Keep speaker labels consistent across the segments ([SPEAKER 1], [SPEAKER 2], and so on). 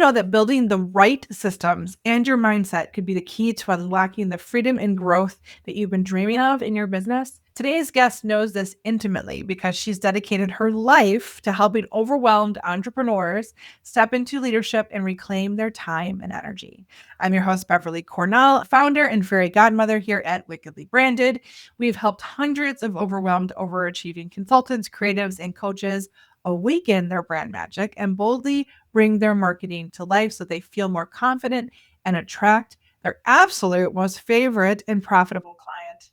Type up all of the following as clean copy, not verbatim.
[SPEAKER 1] know that building the right systems and your mindset could be the key to unlocking the freedom and growth that you've been dreaming of in your business? Today's guest knows this intimately because she's dedicated her life to helping overwhelmed entrepreneurs step into leadership and reclaim their time and energy. I'm your host, Beverly Cornell, founder and fairy godmother here at Wickedly Branded. We've helped hundreds of overwhelmed, overachieving consultants, creatives, and coaches awaken their brand magic and boldly bring their marketing to life so they feel more confident and attract their absolute most favorite and profitable client.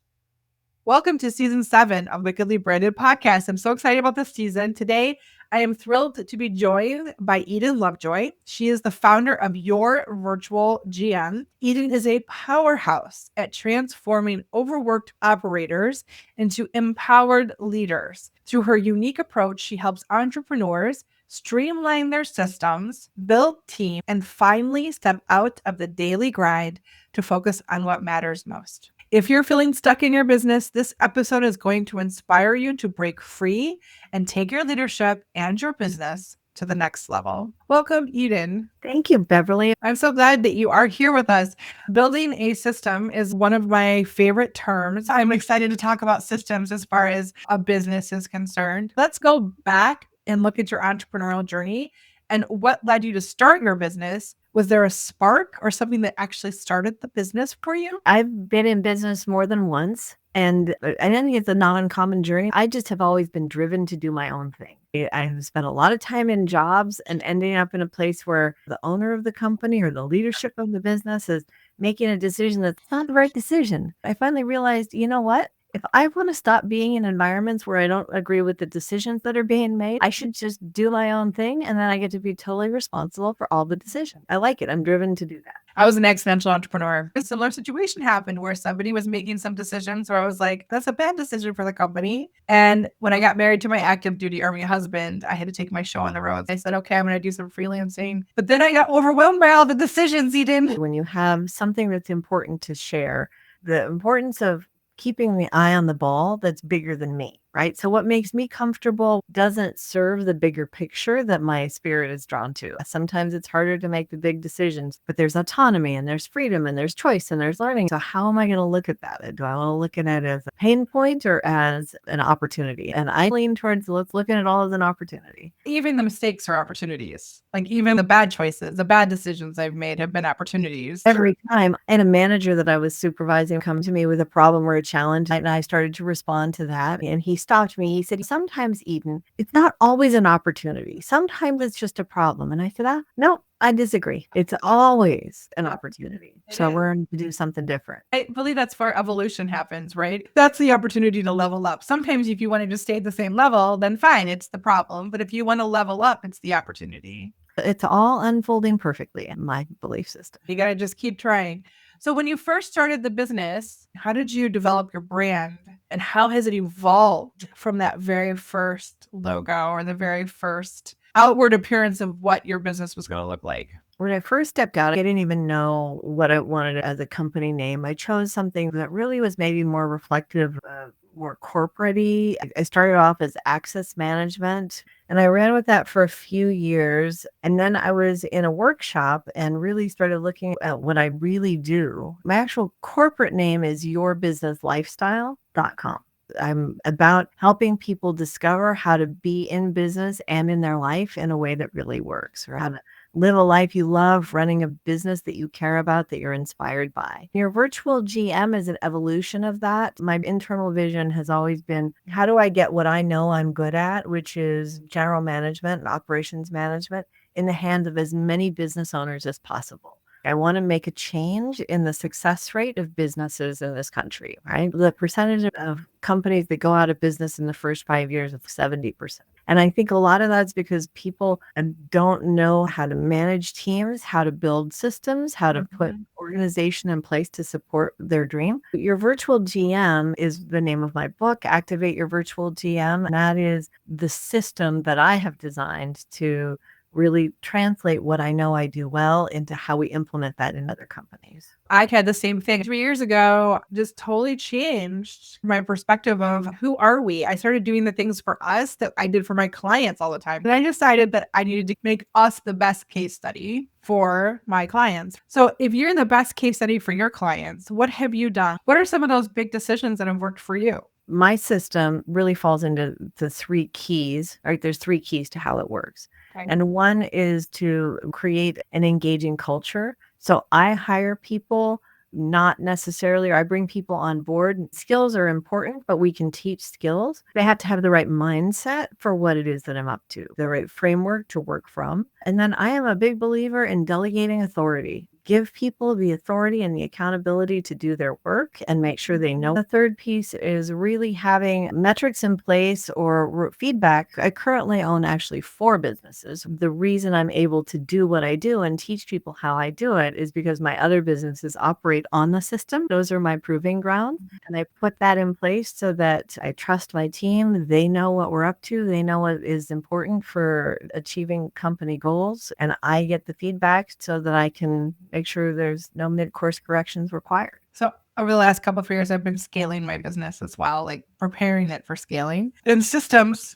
[SPEAKER 1] Welcome to season 7 of Wickedly Branded Podcast. I'm so excited about this season. Today, I am thrilled to be joined by Eden Lovejoy. She is the founder of Your Virtual GM. Eden is a powerhouse at transforming overworked operators into empowered leaders. Through her unique approach, she helps entrepreneurs streamline their systems, build teams, and finally step out of the daily grind to focus on what matters most. If you're feeling stuck in your business, this episode is going to inspire you to break free and take your leadership and your business to the next level. Welcome, Eden.
[SPEAKER 2] Thank you, Beverly.
[SPEAKER 1] I'm so glad that you are here with us. Building a system is one of my favorite terms. I'm excited to talk about systems as far as a business is concerned. Let's go back and look at your entrepreneurial journey and what led you to start your business. Was there a spark or something that actually started the business for you?
[SPEAKER 2] I've been in business more than once, and I think it's a not uncommon journey. I just have always been driven to do my own thing. I have spent a lot of time in jobs and ending up in a place where the owner of the company or the leadership of the business is making a decision that's not the right decision. I finally realized, you know what? If I want to stop being in environments where I don't agree with the decisions that are being made, I should just do my own thing. And then I get to be totally responsible for all the decisions. I like it. I'm driven to do that.
[SPEAKER 1] I was an accidental entrepreneur. A similar situation happened where somebody was making some decisions where I was like, that's a bad decision for the company. And when I got married to my active duty Army husband, I had to take my show on the road. I said, okay, I'm going to do some freelancing. But then I got overwhelmed by all the decisions, Eden.
[SPEAKER 2] When you have something that's important to share, the importance of keeping the eye on the ball that's bigger than me, right? So what makes me comfortable doesn't serve the bigger picture that my spirit is drawn to. Sometimes it's harder to make the big decisions, but there's autonomy and there's freedom and there's choice and there's learning. So how am I going to look at that? Do I want to look at it as a pain point or as an opportunity? And I lean towards let's look at it all as an opportunity.
[SPEAKER 1] Even the mistakes are opportunities. Like even the bad choices, the bad decisions I've made have been opportunities.
[SPEAKER 2] Every time. And a manager that I was supervising come to me with a problem or a challenge, and I started to respond to that. And he stopped me. He said, sometimes, Eden, it's not always an opportunity. Sometimes it's just a problem. And I said, no, I disagree. It's always an opportunity. So we're going to do something different.
[SPEAKER 1] I believe that's where evolution happens, right? That's the opportunity to level up. Sometimes if you want to just stay at the same level, then fine, it's the problem. But if you want to level up, it's the opportunity.
[SPEAKER 2] It's all unfolding perfectly in my belief system.
[SPEAKER 1] You got to just keep trying. So when you first started the business, how did you develop your brand and how has it evolved from that very first logo or the very first outward appearance of what your business was going to look like?
[SPEAKER 2] When I first stepped out, I didn't even know what I wanted as a company name. I chose something that really was maybe more reflective of more corporate-y. I started off as access management, and I ran with that for a few years. And then I was in a workshop and really started looking at what I really do. My actual corporate name is yourbusinesslifestyle.com. I'm about helping people discover how to be in business and in their life in a way that really works, or how to live a life you love, running a business that you care about, that you're inspired by. Your virtual GM is an evolution of that. My internal vision has always been, how do I get what I know I'm good at, which is general management and operations management, in the hands of as many business owners as possible? I want to make a change in the success rate of businesses in this country, right? The percentage of companies that go out of business in the first 5 years is 70%. And I think a lot of that's because people don't know how to manage teams, how to build systems, how to put organization in place to support their dream. Your Virtual GM is the name of my book, Activate Your Virtual GM. And that is the system that I have designed to really translate what I know I do well into how we implement that in other companies.
[SPEAKER 1] I had the same thing 3 years ago, just totally changed my perspective of who are we? I started doing the things for us that I did for my clients all the time. And I decided that I needed to make us the best case study for my clients. So if you're the best case study for your clients, what have you done? What are some of those big decisions that have worked for you?
[SPEAKER 2] My system really falls into the 3 keys, right? There's 3 keys to how it works.
[SPEAKER 1] Okay.
[SPEAKER 2] And one is to create an engaging culture. So I hire people, not necessarily, or I bring people on board. Skills are important, but we can teach skills. They have to have the right mindset for what it is that I'm up to, the right framework to work from. And then I am a big believer in delegating authority. Give people the authority and the accountability to do their work and make sure they know. The third piece is really having metrics in place or feedback. I currently own actually 4 businesses. The reason I'm able to do what I do and teach people how I do it is because my other businesses operate on the system. Those are my proving ground. And I put that in place so that I trust my team. They know what we're up to. They know what is important for achieving company goals. And I get the feedback so that I can make sure there's no mid-course corrections required.
[SPEAKER 1] So over the last couple of years, I've been scaling my business as well, like preparing it for scaling. And systems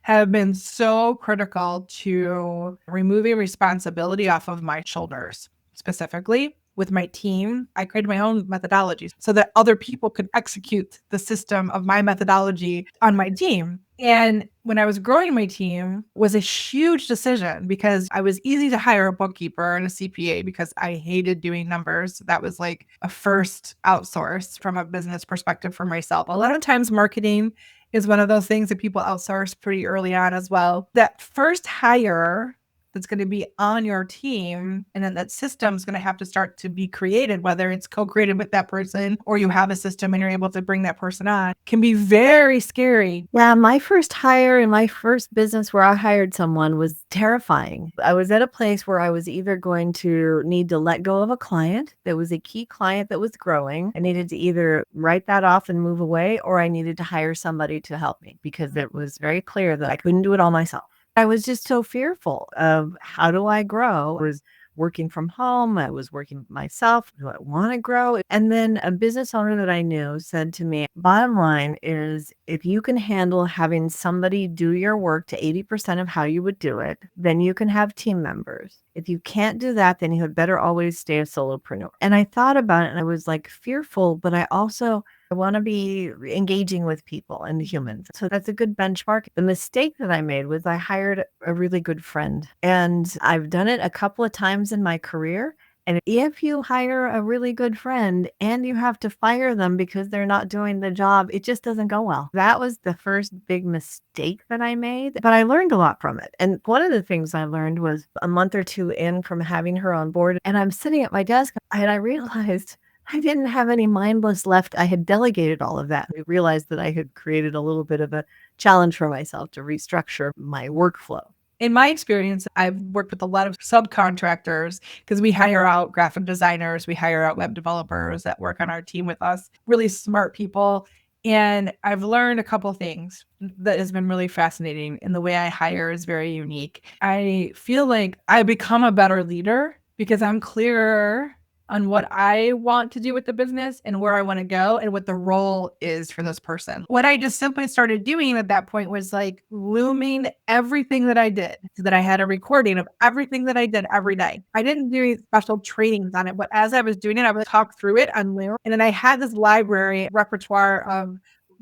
[SPEAKER 1] have been so critical to removing responsibility off of my shoulders. Specifically with my team, I created my own methodologies so that other people could execute the system of my methodology on my team. And when I was growing my team was a huge decision because I was easy to hire a bookkeeper and a CPA because I hated doing numbers. That was like a first outsource from a business perspective for myself. A lot of times marketing is one of those things that people outsource pretty early on as well. That first hire that's going to be on your team, and then that system is going to have to start to be created, whether it's co-created with that person or you have a system and you're able to bring that person on, can be very scary.
[SPEAKER 2] Yeah, my first hire in my first business where I hired someone was terrifying. I was at a place where I was either going to need to let go of a client that was a key client that was growing. I needed to either write that off and move away, or I needed to hire somebody to help me because it was very clear that I couldn't do it all myself. I was just so fearful of how do I grow? I was working from home. I was working myself. Do I want to grow? And then a business owner that I knew said to me, bottom line is if you can handle having somebody do your work to 80% of how you would do it, then you can have team members. If you can't do that, then you had better always stay a solopreneur. And I thought about it and I was like fearful, but I want to be engaging with people and humans. So that's a good benchmark. The mistake that I made was I hired a really good friend. And I've done it a couple of times in my career. And if you hire a really good friend and you have to fire them because they're not doing the job, it just doesn't go well. That was the first big mistake that I made, but I learned a lot from it. And one of the things I learned was a month or 2 in from having her on board, and I'm sitting at my desk and I realized I didn't have any mindless left. I had delegated all of that. I realized that I had created a little bit of a challenge for myself to restructure my workflow.
[SPEAKER 1] In my experience, I've worked with a lot of subcontractors because we hire out graphic designers, we hire out web developers that work on our team with us, really smart people. And I've learned a couple things that has been really fascinating. And the way I hire is very unique. I feel like I become a better leader because I'm clearer on what I want to do with the business and where I want to go and what the role is for this person. What I just simply started doing at that point was like looming everything that I did so that I had a recording of everything that I did every day. I didn't do any special trainings on it, but as I was doing it, I would talk through it on Loom. And then I had this library repertoire of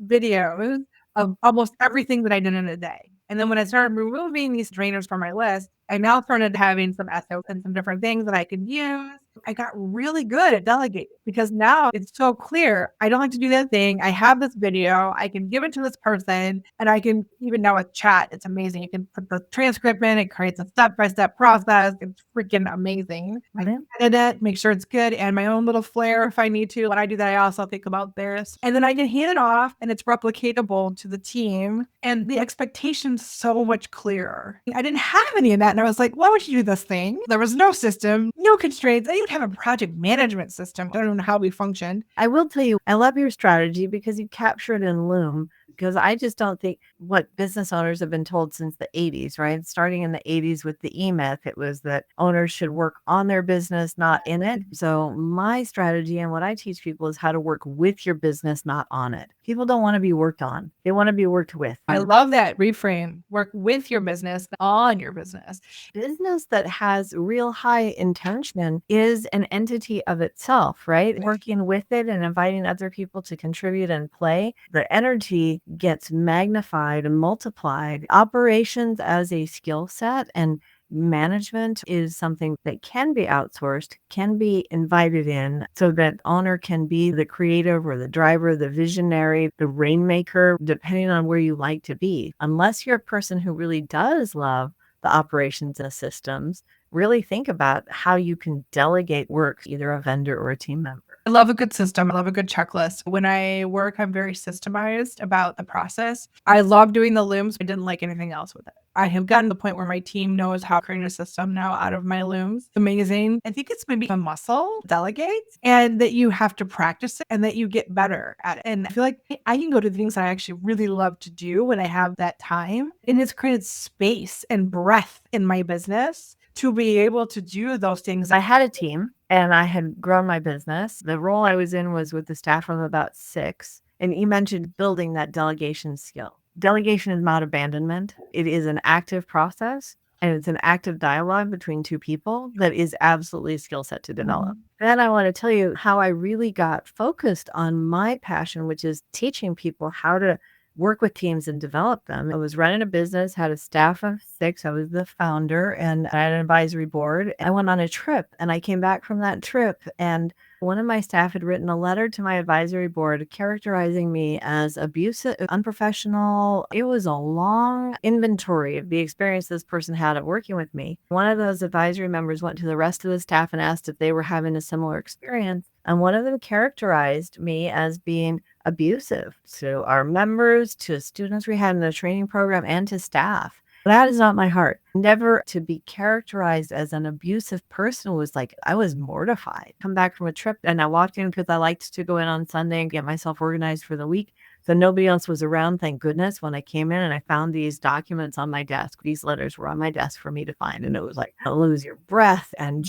[SPEAKER 1] videos of almost everything that I did in a day. And then when I started removing these trainers from my list, I now started having some SOs and some different things that I could use. I got really good at delegating because now it's so clear. I don't have to do that thing. I have this video. I can give it to this person and I can even now with chat. It's amazing. You can put the transcript in. It creates a step-by-step process. It's freaking amazing. I edit it, make sure it's good, and my own little flair if I need to. When I do that, I also think about theirs. And then I can hand it off and it's replicatable to the team. And the expectation's so much clearer. I didn't have any of that. And I was like, why would you do this thing? There was no system, no constraints. I didn't have a project management system. I don't know how we functioned.
[SPEAKER 2] I will tell you, I love your strategy because you capture it in Loom. because I just don't think what business owners have been told since the 80s, right? Starting in the 80s with the E-Myth, it was that owners should work on their business, not in it. So my strategy and what I teach people is how to work with your business, not on it. People don't want to be worked on. They want to be worked with.
[SPEAKER 1] I love that reframe. Work with your business, not on your business.
[SPEAKER 2] Business that has real high intention is an entity of itself, right? Working with it and inviting other people to contribute and play, the energy gets magnified and multiplied. Operations as a skill set and management is something that can be outsourced, can be invited in so that owner can be the creative or the driver, the visionary, the rainmaker, depending on where you like to be. Unless you're a person who really does love the operations and systems, really think about how you can delegate work, either a vendor or a team member.
[SPEAKER 1] I love a good system. I love a good checklist. When I work, I'm very systemized about the process. I love doing the looms. I didn't like anything else with it. I have gotten to the point where my team knows how to create a system now out of my looms. Amazing. I think it's maybe a muscle, delegate, and that you have to practice it and that you get better at it. And I feel like I can go to things I actually really love to do when I have that time. And it's created space and breadth in my business to be able to do those things.
[SPEAKER 2] I had a team and I had grown my business. The role I was in was with the staff of about 6. And you mentioned building that delegation skill. Delegation is not abandonment. It is an active process and it's an active dialogue between 2 people that is absolutely a skill set to develop. Then I want to tell you how I really got focused on my passion, which is teaching people how to work with teams and develop them. I was running a business, had a staff of 6. I was the founder and I had an advisory board. I went on a trip and I came back from that trip and one of my staff had written a letter to my advisory board characterizing me as abusive, unprofessional. It was a long inventory of the experience this person had at working with me. One of those advisory members went to the rest of the staff and asked if they were having a similar experience. And one of them characterized me as being abusive to our members, to students we had in the training program, and to staff. That is not my heart. Never to be characterized as an abusive person was like, I was mortified. Come back from a trip and I walked in because I liked to go in on Sunday and get myself organized for the week. So nobody else was around, thank goodness. When I came in and I found these documents on my desk, these letters were on my desk for me to find. And it was like, lose your breath and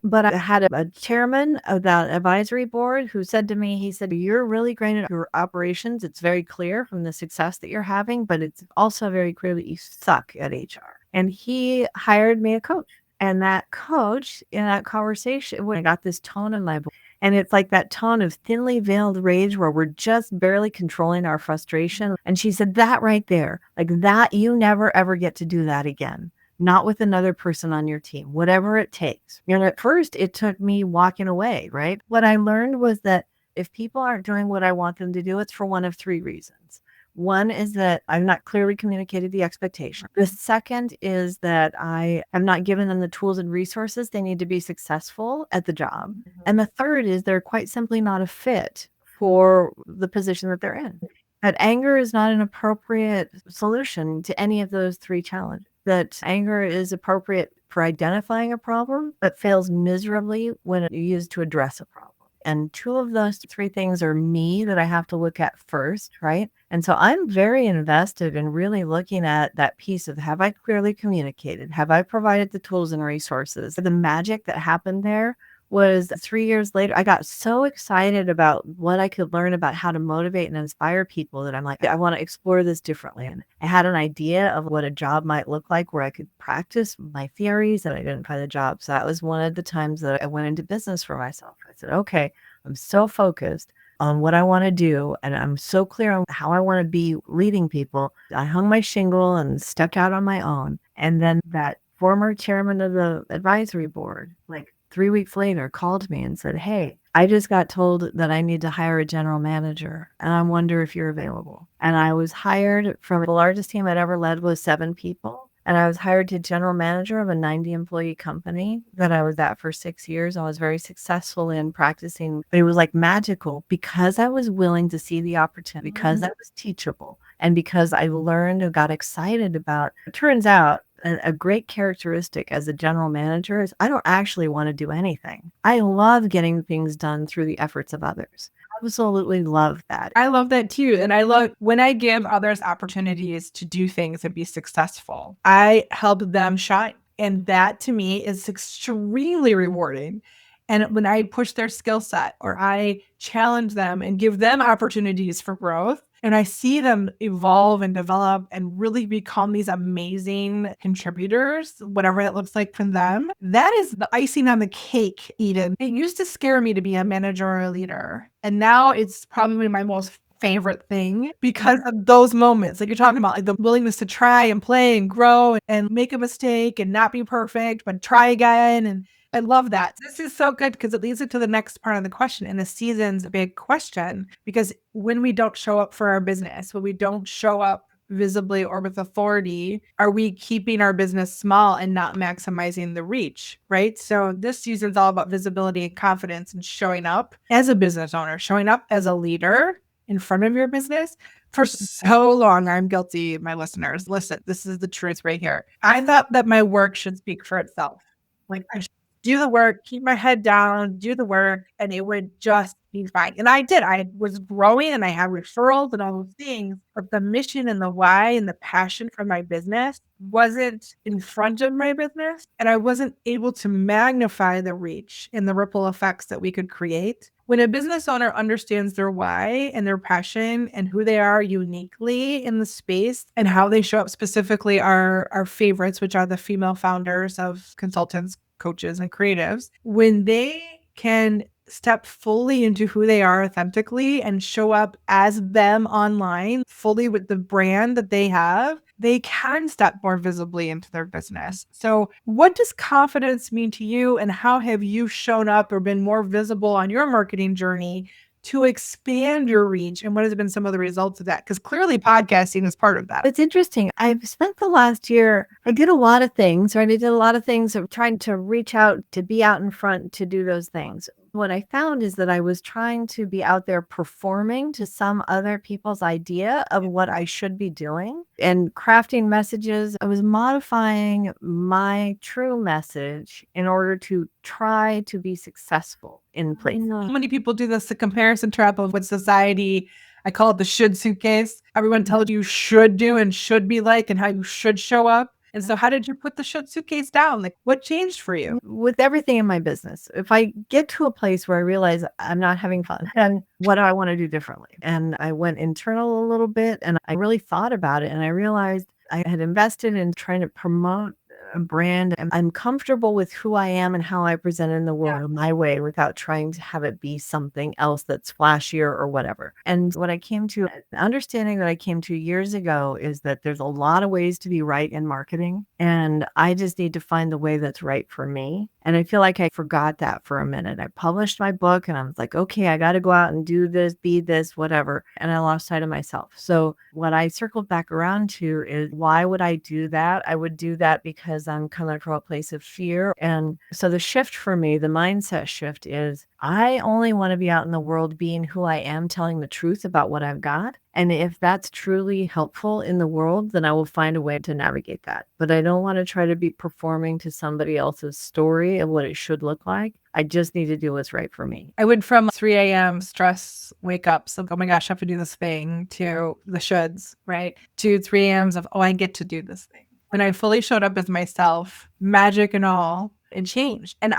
[SPEAKER 2] but I had a chairman of that advisory board who said to me, he said, you're really great at your operations. It's very clear from the success that you're having, but it's also very clear that you suck at HR. And he hired me a coach. And that coach in that conversation, when I got this tone in my voice, and it's like that tone of thinly veiled rage where we're just barely controlling our frustration. And she said, that right there, like that, you never ever get to do that again. Not with another person on your team, whatever it takes. You know, at first it took me walking away, right? What I learned was that if people aren't doing what I want them to do, it's for one of 3 reasons. One is that I've not clearly communicated the expectation. The second is that I have not given them the tools and resources they need to be successful at the job. And the third is they're quite simply not a fit for the position that they're in. That anger is not an appropriate solution to any of those 3 challenges. That anger is appropriate for identifying a problem, but fails miserably when it's used to address a problem. And 2 of those 3 things are me that I have to look at first, right? And so I'm very invested in really looking at that piece of, have I clearly communicated? Have I provided the tools and resources? The magic that happened there was 3 years later, I got so excited about what I could learn about how to motivate and inspire people that I'm like, I want to explore this differently. And I had an idea of what a job might look like where I could practice my theories and I didn't find a job. So that was one of the times that I went into business for myself. I said, okay, I'm so focused on what I want to do and I'm so clear on how I want to be leading people. I hung my shingle and stepped out on my own. And then that former chairman of the advisory board, like 3 weeks later, called me and said, hey, I just got told that I need to hire a general manager and I wonder if you're available. And I was hired from the largest team I'd ever led was 7 people. And I was hired to general manager of a 90 employee company that I was at for 6 years. I was very successful in practicing, but it was like magical because I was willing to see the opportunity, because I was teachable, and because I learned and got excited about, it turns out, a great characteristic as a general manager is I don't actually want to do anything. I love getting things done through the efforts of others. absolutely love that.
[SPEAKER 1] I love that too. And I love when I give others opportunities to do things and be successful, I help them shine. And that to me is extremely rewarding. And when I push their skill set or I challenge them and give them opportunities for growth, and I see them evolve and develop and really become these amazing contributors, whatever that looks like for them, that is the icing on the cake, Eden. It used to scare me to be a manager or a leader. And now it's probably my most favorite thing because of those moments like you're talking about, like the willingness to try and play and grow and make a mistake and not be perfect, but try again. And I love that. This is so good because it leads into the next part of the question and the season's big question. Because when we don't show up for our business, when we don't show up visibly or with authority, are we keeping our business small and not maximizing the reach, right? So this season's all about visibility and confidence and showing up as a business owner, showing up as a leader in front of your business. For so long, I'm guilty, my listeners. Listen, this is the truth right here. I thought that my work should speak for itself. Like I should do the work, keep my head down, do the work, and it would just be fine. And I did. I was growing and I had referrals and all those things, but the mission and the why and the passion for my business wasn't in front of my business. And I wasn't able to magnify the reach and the ripple effects that we could create. When a business owner understands their why and their passion and who they are uniquely in the space and how they show up, specifically our favorites, which are the female founders of consultants, coaches, and creatives, when they can step fully into who they are authentically and show up as them online fully with the brand that they have, they can step more visibly into their business. So what does confidence mean to you, and how have you shown up or been more visible on your marketing journey to expand your reach? And what has been some of the results of that? Because clearly podcasting is part of that.
[SPEAKER 2] It's interesting. I've spent the last year, I did a lot of things, right? I did a lot of things of trying to reach out, to be out in front, to do those things. What I found is that I was trying to be out there performing to some other people's idea of what I should be doing and crafting messages. I was modifying my true message in order to try to be successful in place.
[SPEAKER 1] How many people do this, the comparison trap of what society, I call it the should suitcase. Everyone tells you should do and should be like and how you should show up. And so how did you put the should suitcase down? Like what changed for you?
[SPEAKER 2] With everything in my business, if I get to a place where I realize I'm not having fun, and what do I want to do differently? And I went internal a little bit and I really thought about it, and I realized I had invested in trying to promote a brand, and I'm comfortable with who I am and how I present in the world my way without trying to have it be something else that's flashier or whatever. And what I came to, the understanding that I came to years ago, is that there's a lot of ways to be right in marketing, and I just need to find the way that's right for me. And I feel like I forgot that for a minute. I published my book and I was like, okay, I got to go out and do this, be this, whatever. And I lost sight of myself. So what I circled back around to is, why would I do that? I would do that because I'm coming from a place of fear. And so the shift for me, the mindset shift, is I only want to be out in the world being who I am, telling the truth about what I've got. And if that's truly helpful in the world, then I will find a way to navigate that. But I don't want to try to be performing to somebody else's story of what it should look like. I just need to do what's right for me.
[SPEAKER 1] I went from 3 a.m. stress wake ups of, oh my gosh, I have to do this thing, to the shoulds, right? To 3 a.m.s of, oh, I get to do this thing. When I fully showed up as myself, magic and all, it changed. And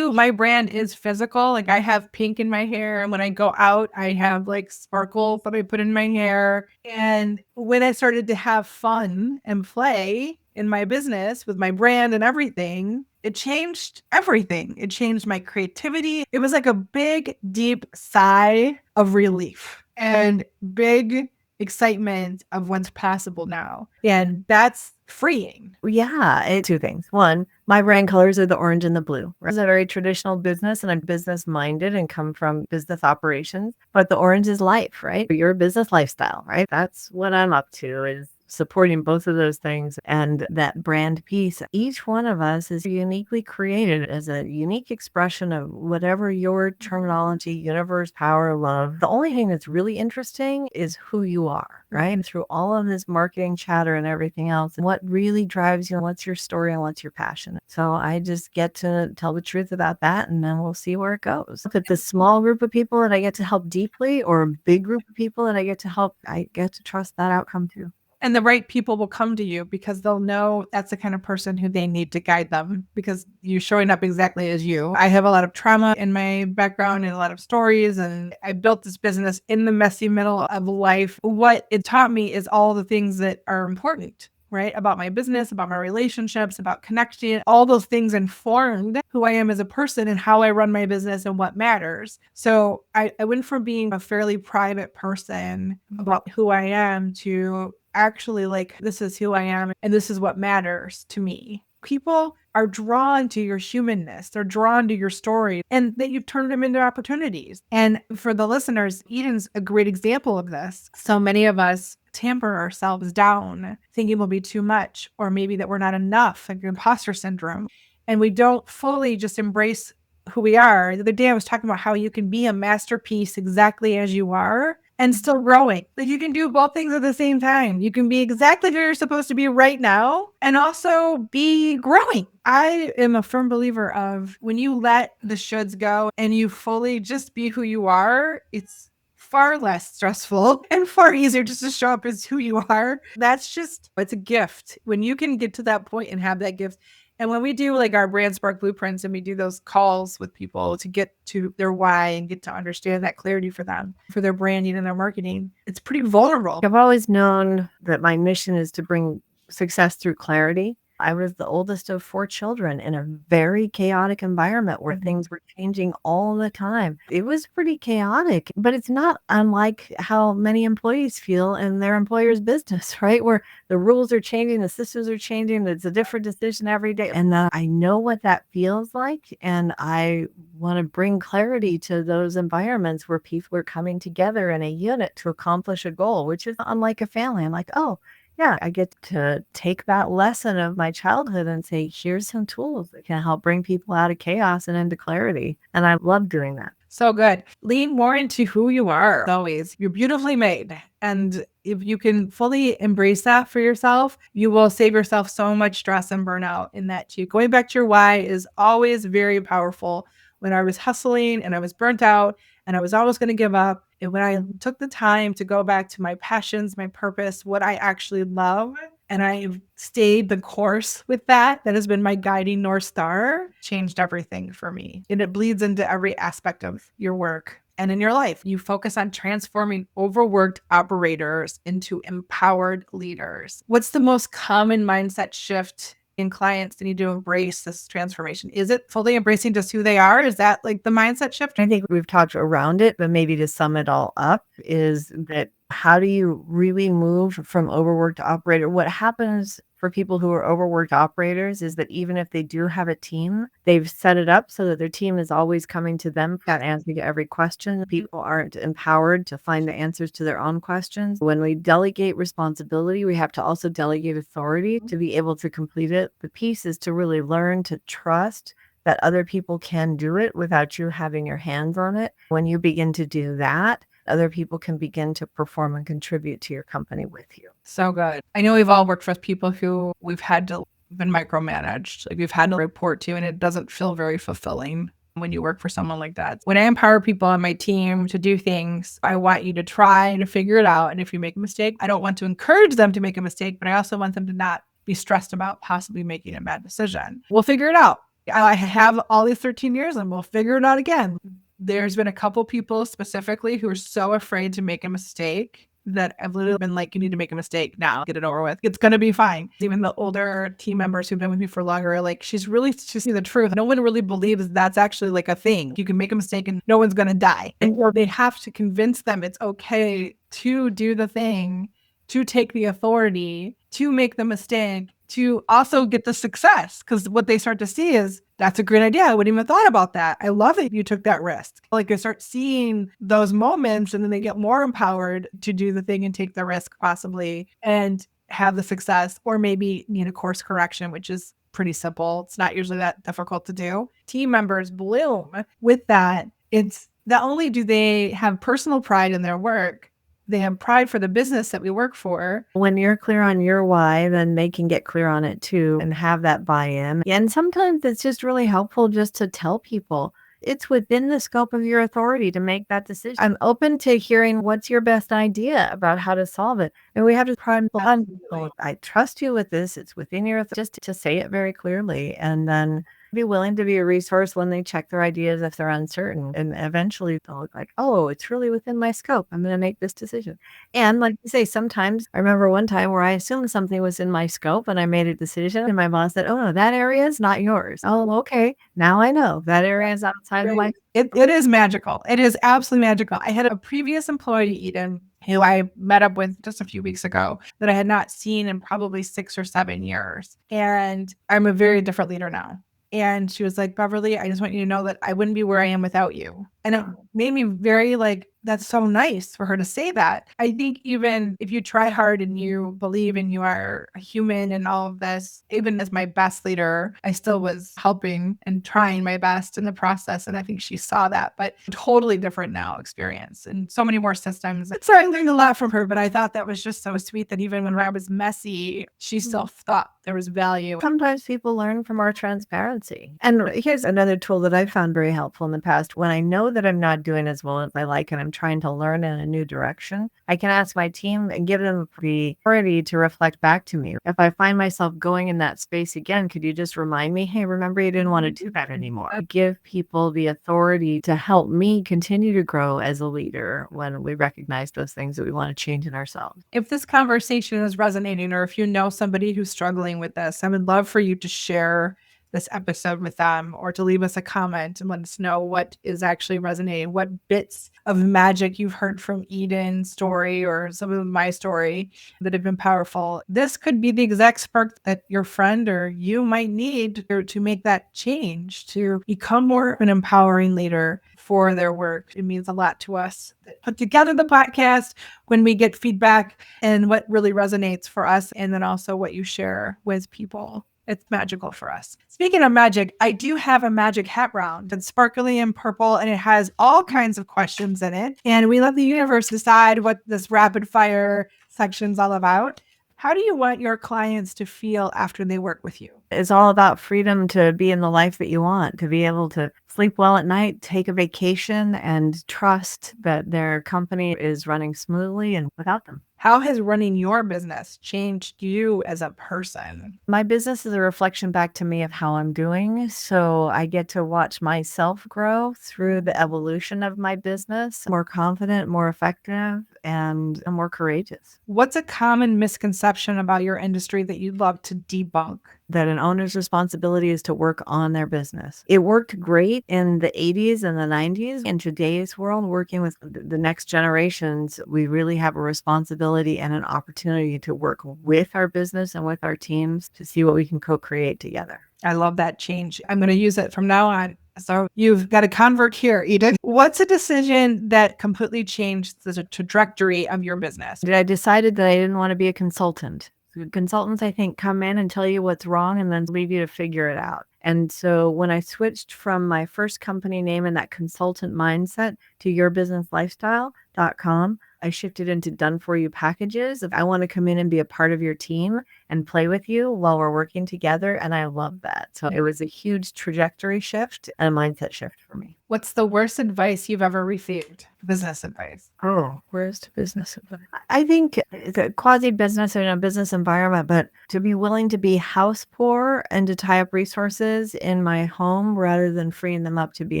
[SPEAKER 1] my brand is physical. Like I have pink in my hair. And when I go out, I have like sparkles that I put in my hair. And when I started to have fun and play in my business with my brand and everything, it changed everything. It changed my creativity. It was like a big, deep sigh of relief and big excitement of what's possible now. And that's freeing.
[SPEAKER 2] Yeah, two things. One, my brand colors are the orange and the blue. It's a very traditional business, and I'm business minded and come from business operations. But the orange is life, right? Your business lifestyle, right? That's what I'm up to, is supporting both of those things and that brand piece. Each one of us is uniquely created as a unique expression of whatever your terminology, universe, power, love. The only thing that's really interesting is who you are, right? And through all of this marketing chatter and everything else, what really drives you, what's your story and what's your passion. So I just get to tell the truth about that, and then we'll see where it goes. If it's a small group of people that I get to help deeply or a big group of people that I get to help, I get to trust that outcome too.
[SPEAKER 1] And the right people will come to you because they'll know that's the kind of person who they need to guide them because you're showing up exactly as you. I have a lot of trauma in my background and a lot of stories, and I built this business in the messy middle of life. What it taught me is all the things that are important, right? About my business, about my relationships, about connection. All those things informed who I am as a person and how I run my business and what matters. So I went from being a fairly private person about who I am to actually like, this is who I am and this is what matters to me. People are drawn to your humanness. They're drawn to your story and that you've turned them into opportunities. And for the listeners, Eden's a great example of this. So many of us tamper ourselves down, thinking we'll be too much, or maybe that we're not enough, like imposter syndrome. And we don't fully just embrace who we are. The other day I was talking about how you can be a masterpiece exactly as you are and still growing. Like you can do both things at the same time. You can be exactly who you're supposed to be right now and also be growing. I am a firm believer of when you let the shoulds go and you fully just be who you are, it's far less stressful and far easier just to show up as who you are. It's a gift. When you can get to that point and have that gift. And when we do like our brand spark blueprints and we do those calls with people to get to their why and get to understand that clarity for them, for their branding and their marketing, it's pretty vulnerable.
[SPEAKER 2] I've always known that my mission is to bring success through clarity. I was the oldest of 4 children in a very chaotic environment where things were changing all the time. It was pretty chaotic, but it's not unlike how many employees feel in their employer's business, right? Where the rules are changing, the systems are changing, it's a different decision every day. And I know what that feels like. And I want to bring clarity to those environments where people are coming together in a unit to accomplish a goal, which is unlike a family. I'm like, oh, yeah, I get to take that lesson of my childhood and say, here's some tools that can help bring people out of chaos and into clarity. And I love doing that.
[SPEAKER 1] So good. Lean more into who you are always. You're beautifully made. And if you can fully embrace that for yourself, you will save yourself so much stress and burnout in that too. Going back to your why is always very powerful. When I was hustling and I was burnt out and I was always going to give up, and when I took the time to go back to my passions, my purpose, what I actually love, and I've stayed the course with that has been my guiding North Star, changed everything for me. And it bleeds into every aspect of your work and in your life. You focus on transforming overworked operators into empowered leaders. What's the most common mindset shift in clients that need to embrace this transformation? Is it fully embracing just who they are? Is that like the mindset shift?
[SPEAKER 2] I think we've talked around it, but maybe to sum it all up is that how do you really move from overworked operator? What happens for people who are overworked operators is that even if they do have a team, they've set it up so that their team is always coming to them, got answer to every question. People aren't empowered to find the answers to their own questions. When we delegate responsibility, we have to also delegate authority to be able to complete it. The piece is to really learn to trust that other people can do it without you having your hands on it. When you begin to do that, other people can begin to perform and contribute to your company with you.
[SPEAKER 1] So good. I know we've all worked with people who we've had to been micromanaged, like we've had to report to, and it doesn't feel very fulfilling when you work for someone like that. When I empower people on my team to do things, I want you to try to figure it out. And if you make a mistake, I don't want to encourage them to make a mistake, but I also want them to not be stressed about possibly making a bad decision. We'll figure it out. I have all these 13 years and we'll figure it out again. There's been a couple people specifically who are so afraid to make a mistake that I've literally been like, you need to make a mistake now, get it over with. It's going to be fine. Even the older team members who've been with me for longer are like, she's seeing the truth. No one really believes that's actually like a thing. You can make a mistake and no one's going to die. And they have to convince them it's okay to do the thing, to take the authority, to make the mistake, to also get the success. Because what they start to see is, that's a great idea. I wouldn't even have thought about that. I love that you took that risk. Like they start seeing those moments and then they get more empowered to do the thing and take the risk possibly. And have the success or maybe need a course correction, which is pretty simple. It's not usually that difficult to do. Team members bloom with that. It's not only do they have personal pride in their work, they have pride for the business that we work for.
[SPEAKER 2] When you're clear on your why, then they can get clear on it too and have that buy-in. And sometimes it's just really helpful just to tell people it's within the scope of your authority to make that decision. I'm open to hearing what's your best idea about how to solve it. And we have to prime on people. I trust you with this. It's within your authority, just to say it very clearly. And then be willing to be a resource when they check their ideas if they're uncertain. And eventually they'll look like, oh, it's really within my scope. I'm going to make this decision. And like you say, sometimes I remember one time where I assumed something was in my scope and I made a decision and my boss said, oh, no, that area is not yours. Oh, okay. Now I know that area is outside of my.
[SPEAKER 1] It is magical. It is absolutely magical. I had a previous employee, Eden, who I met up with just a few weeks ago that I had not seen in probably 6 or 7 years. And I'm a very different leader now. And she was like, Beverly, I just want you to know that I wouldn't be where I am without you. And it made me very like, that's so nice for her to say that. I think even if you try hard and you believe and you are a human and all of this, even as my best leader, I still was helping and trying my best in the process. And I think she saw that, but totally different now experience and so many more systems. So I learned a lot from her, but I thought that was just so sweet that even when I was messy, she still thought there was value.
[SPEAKER 2] Sometimes people learn from our transparency. And here's another tool that I found very helpful in the past. When I know that I'm not doing as well as I like and I'm trying to learn in a new direction, I can ask my team and give them the authority to reflect back to me. If I find myself going in that space again, could you just remind me, hey, remember you didn't want to do that anymore? Give people the authority to help me continue to grow as a leader when we recognize those things that we want to change in ourselves.
[SPEAKER 1] If this conversation is resonating, or if you know somebody who's struggling with this, I would love for you to share this episode with them or to leave us a comment and let us know what is actually resonating, what bits of magic you've heard from Eden's story or some of my story that have been powerful. This could be the exact spark that your friend or you might need to make that change, to become more of an empowering leader for their work. It means a lot to us that put together the podcast when we get feedback and what really resonates for us, and then also what you share with people. It's magical for us. Speaking of magic, I do have a magic hat round. It's sparkly and purple, and it has all kinds of questions in it. And we let the universe decide what this rapid fire section's all about. How do you want your clients to feel after they work with you?
[SPEAKER 2] It's all about freedom to be in the life that you want, to be able to sleep well at night, take a vacation, and trust that their company is running smoothly and without them.
[SPEAKER 1] How has running your business changed you as a person?
[SPEAKER 2] My business is a reflection back to me of how I'm doing. So I get to watch myself grow through the evolution of my business, more confident, more effective, and more courageous.
[SPEAKER 1] What's a common misconception about your industry that you'd love to debunk?
[SPEAKER 2] That an owner's responsibility is to work on their business. It worked great in the 80s and the 90s. In today's world, working with the next generations, we really have a responsibility and an opportunity to work with our business and with our teams to see what we can co-create together.
[SPEAKER 1] I love that change. I'm going to use it from now on. So you've got a convert here, Eden. What's a decision that completely changed the trajectory of your business?
[SPEAKER 2] I decided that I didn't want to be a consultant. Consultants, I think, come in and tell you what's wrong and then leave you to figure it out. And so when I switched from my first company name and that consultant mindset to yourbusinesslifestyle.com, I shifted into done for you packages. If I want to come in and be a part of your team and play with you while we're working together. And I love that. So it was a huge trajectory shift and a mindset shift for me.
[SPEAKER 1] What's the worst advice you've ever received? Business advice.
[SPEAKER 2] Oh, worst business advice. I think it's a quasi-business in a business environment, but to be willing to be house poor and to tie up resources in my home rather than freeing them up to be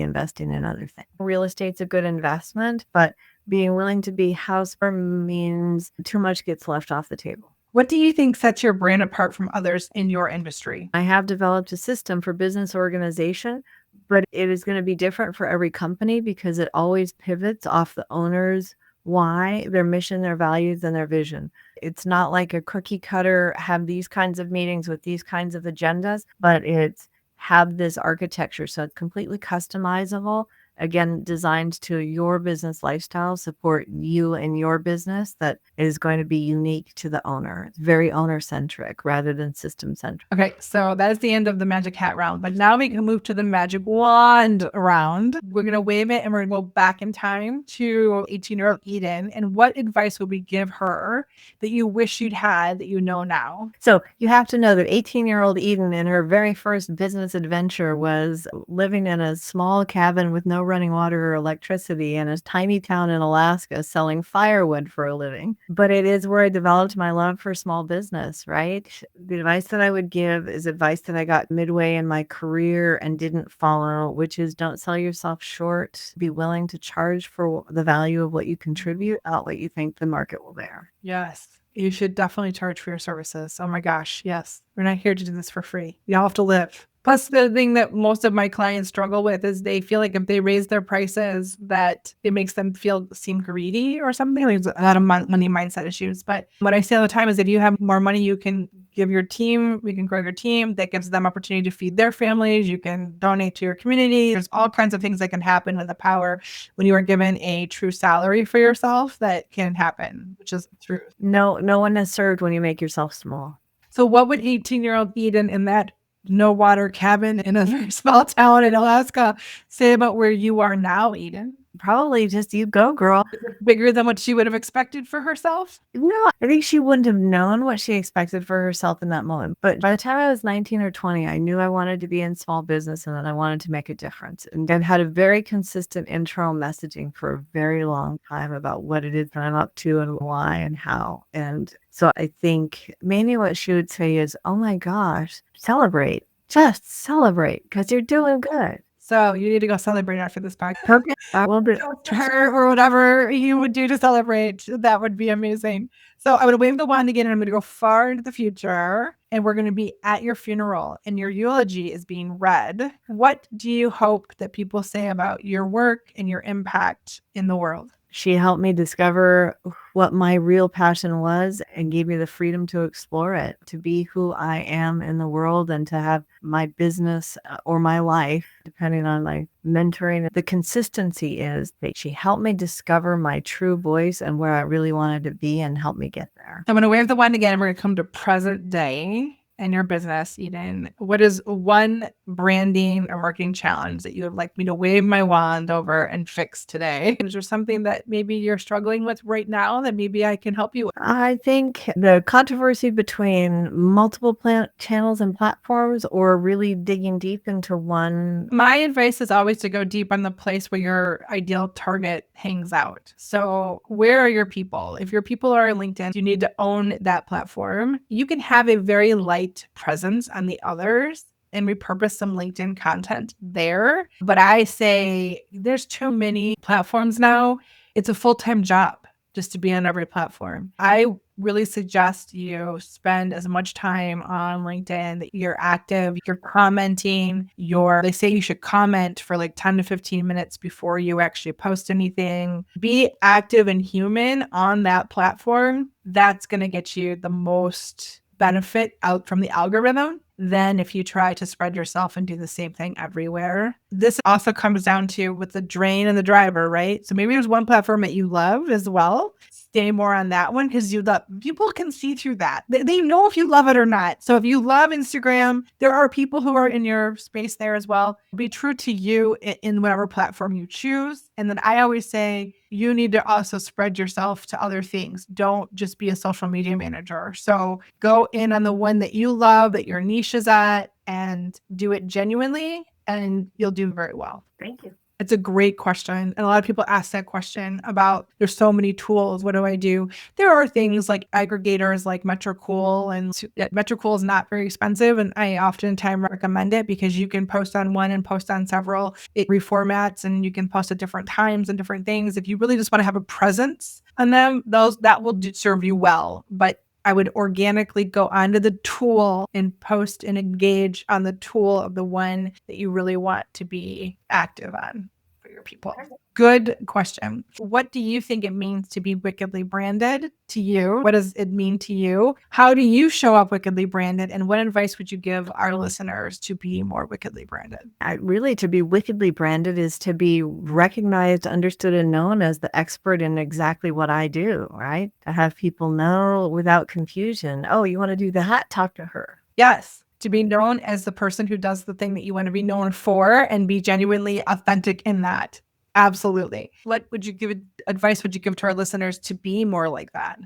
[SPEAKER 2] investing in other things. Real estate's a good investment, but being willing to be house poor means too much gets left off the table.
[SPEAKER 1] What do you think sets your brand apart from others in your industry?
[SPEAKER 2] I have developed a system for business organization, but it is going to be different for every company because it always pivots off the owner's why, their mission, their values, and their vision. It's not like a cookie cutter, have these kinds of meetings with these kinds of agendas, but it's have this architecture. So it's completely customizable again, designed to your business lifestyle, support you and your business, that is going to be unique to the owner. It's very owner centric rather than system centric.
[SPEAKER 1] Okay, so that is the end of the magic hat round. But now we can move to the magic wand round. We're going to wave it and we're going to go back in time to 18-year-old Eden. And what advice would we give her that you wish you'd had that you know now?
[SPEAKER 2] So you have to know that 18-year-old Eden in her very first business adventure was living in a small cabin with no running water or electricity in a tiny town in Alaska selling firewood for a living. But it is where I developed my love for small business, right? The advice that I would give is advice that I got midway in my career and didn't follow, which is don't sell yourself short. Be willing to charge for the value of what you contribute, not what you think the market will bear.
[SPEAKER 1] Yes. You should definitely charge for your services. Oh my gosh. Yes. We're not here to do this for free. You all have to live. Plus, the thing that most of my clients struggle with is they feel like if they raise their prices, that it makes them seem greedy or something. There's a lot of money mindset issues. But what I say all the time is if you have more money, you can give your team, we can grow your team. That gives them opportunity to feed their families. You can donate to your community. There's all kinds of things that can happen with the power when you are given a true salary for yourself that can happen, which is the truth.
[SPEAKER 2] No one is served when you make yourself small.
[SPEAKER 1] So what would 18-year-old Eden in that no water cabin in a very small town in Alaska say about where you are now, Eden?
[SPEAKER 2] Probably just you go, girl.
[SPEAKER 1] Bigger than what she would have expected for herself?
[SPEAKER 2] No, I think she wouldn't have known what she expected for herself in that moment. But by the time I was 19 or 20, I knew I wanted to be in small business and that I wanted to make a difference. And I've had a very consistent internal messaging for a very long time about what it is that I'm up to and why and how. And so I think mainly what she would say is, oh my gosh, celebrate. Just celebrate because you're doing good.
[SPEAKER 1] So you need to go celebrate after this podcast.
[SPEAKER 2] Okay, I will do.
[SPEAKER 1] Her or whatever you would do to celebrate. That would be amazing. So I'm going to wave the wand again and I'm going to go far into the future and we're going to be at your funeral and your eulogy is being read. What do you hope that people say about your work and your impact in the world?
[SPEAKER 2] She helped me discover what my real passion was and gave me the freedom to explore it, to be who I am in the world and to have my business or my life, depending on my mentoring. The consistency is that she helped me discover my true voice and where I really wanted to be and help me get there.
[SPEAKER 1] I'm going to wave the wand again and we're going to come to present day. In your business, Eden, what is one branding or marketing challenge that you would like me to wave my wand over and fix today? Is there something that maybe you're struggling with right now that maybe I can help you with?
[SPEAKER 2] I think the controversy between multiple channels and platforms or really digging deep into one.
[SPEAKER 1] My advice is always to go deep on the place where your ideal target hangs out. So where are your people? If your people are on LinkedIn, you need to own that platform. You can have a very light presence on the others and repurpose some LinkedIn content there. But I say there's too many platforms now. It's a full-time job just to be on every platform. I really suggest you spend as much time on LinkedIn that you're active, you're commenting, they say you should comment for like 10 to 15 minutes before you actually post anything. Be active and human on that platform. That's going to get you the most benefit out from the algorithm than if you try to spread yourself and do the same thing everywhere. This also comes down to with the drain and the driver, right? So maybe there's one platform that you love as well. Stay more on that one because people can see through that. They know if you love it or not. So if you love Instagram, there are people who are in your space there as well. Be true to you in whatever platform you choose. And then I always say, you need to also spread yourself to other things. Don't just be a social media manager. So go in on the one that you love, that your niche is at, and do it genuinely, and you'll do very well.
[SPEAKER 2] Thank you.
[SPEAKER 1] It's a great question. And a lot of people ask that question about there's so many tools. What do I do? There are things like aggregators like Metricool, and Metricool is not very expensive. And I oftentimes recommend it because you can post on one and post on several. It reformats and you can post at different times and different things. If you really just want to have a presence on them, that will serve you well. But I would organically go onto the tool and post and engage on the tool of the one that you really want to be active on. your people? Good question. What do you think it means to be wickedly branded to you? What does it mean to you? How do you show up wickedly branded? And what advice would you give our listeners to be more wickedly branded?
[SPEAKER 2] Really, to be wickedly branded is to be recognized, understood, and known as the expert in exactly what I do, right? To have people know without confusion, oh, you want to do that? Talk to her.
[SPEAKER 1] Yes. To be known as the person who does the thing that you want to be known for and be genuinely authentic in that. Absolutely. What would you give advice would you give to our listeners to be more like that?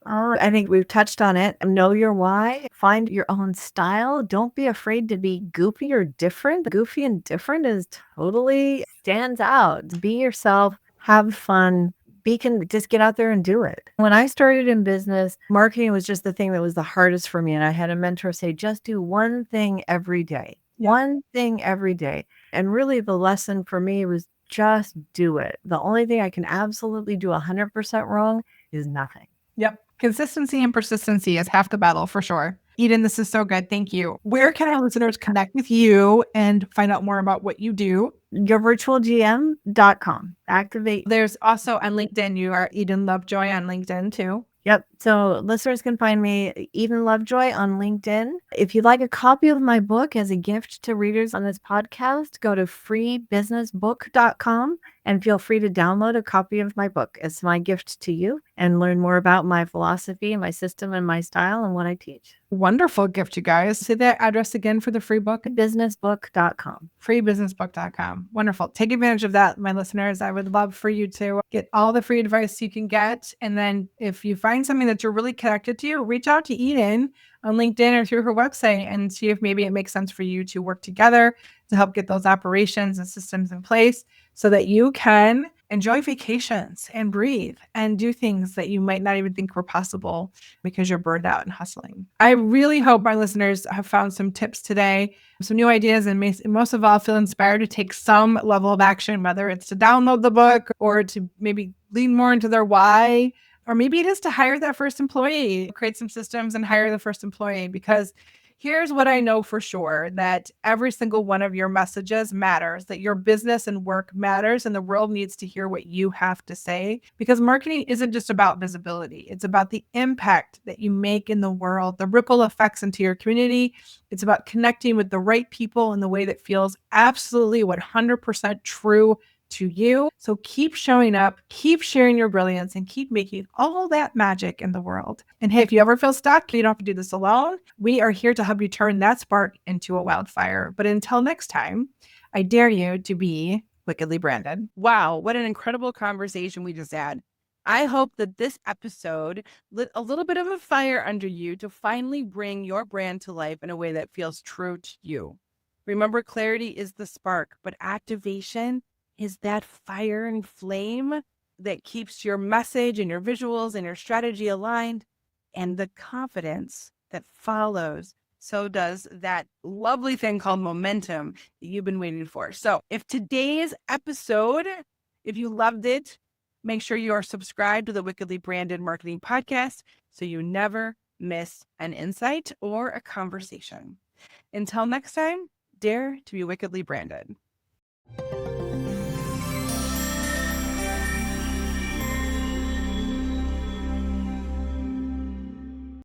[SPEAKER 2] Oh, I think we've touched on it. Know your why. Find your own style. Don't be afraid to be goofy or different. Goofy and different is totally stands out. Be yourself. Have fun. Just get out there and do it. When I started in business, marketing was just the thing that was the hardest for me. And I had a mentor say, just do one thing every day.
[SPEAKER 1] Yeah.
[SPEAKER 2] One thing every day. And really the lesson for me was just do it. The only thing I can absolutely do 100% wrong is nothing.
[SPEAKER 1] Yep. Consistency and persistency is half the battle for sure. Eden, this is so good. Thank you. Where can our listeners connect with you and find out more about what you do?
[SPEAKER 2] Yourvirtualgm.com. Activate.
[SPEAKER 1] There's also on LinkedIn, you are Eden Lovejoy on LinkedIn too.
[SPEAKER 2] Yep. So listeners can find me, Eden Lovejoy, on LinkedIn. If you'd like a copy of my book as a gift to readers on this podcast, go to freebusinessbook.com and feel free to download a copy of my book as my gift to you and learn more about my philosophy, my system, and my style and what I teach.
[SPEAKER 1] Wonderful gift, you guys. Say that address again for the free book.
[SPEAKER 2] Freebusinessbook.com.
[SPEAKER 1] Freebusinessbook.com. Wonderful. Take advantage of that, my listeners. I would love for you to get all the free advice you can get. And then if you find something that you're really connected to, reach out to Eden on LinkedIn or through her website and see if maybe it makes sense for you to work together to help get those operations and systems in place so that you can enjoy vacations and breathe and do things that you might not even think were possible because you're burned out and hustling. I really hope my listeners have found some tips today, some new ideas, and most of all, feel inspired to take some level of action, whether it's to download the book or to maybe lean more into their why, or maybe it is to hire that first employee, create some systems and hire the first employee. Because here's what I know for sure, that every single one of your messages matters, that your business and work matters, and the world needs to hear what you have to say. Because marketing isn't just about visibility. It's about the impact that you make in the world, the ripple effects into your community. It's about connecting with the right people in the way that feels absolutely 100% true to you. So keep showing up, keep sharing your brilliance, and keep making all that magic in the world. And hey, if you ever feel stuck, you don't have to do this alone. We are here to help you turn that spark into a wildfire. But until next time, I dare you to be wickedly branded. Wow, what an incredible conversation we just had. I hope that this episode lit a little bit of a fire under you to finally bring your brand to life in a way that feels true to you. Remember, clarity is the spark, but activation is that fire and flame that keeps your message and your visuals and your strategy aligned, and the confidence that follows. So does that lovely thing called momentum that you've been waiting for. So if today's episode, if you loved it, make sure you are subscribed to the Wickedly Branded Marketing Podcast so you never miss an insight or a conversation. Until next time, dare to be wickedly branded.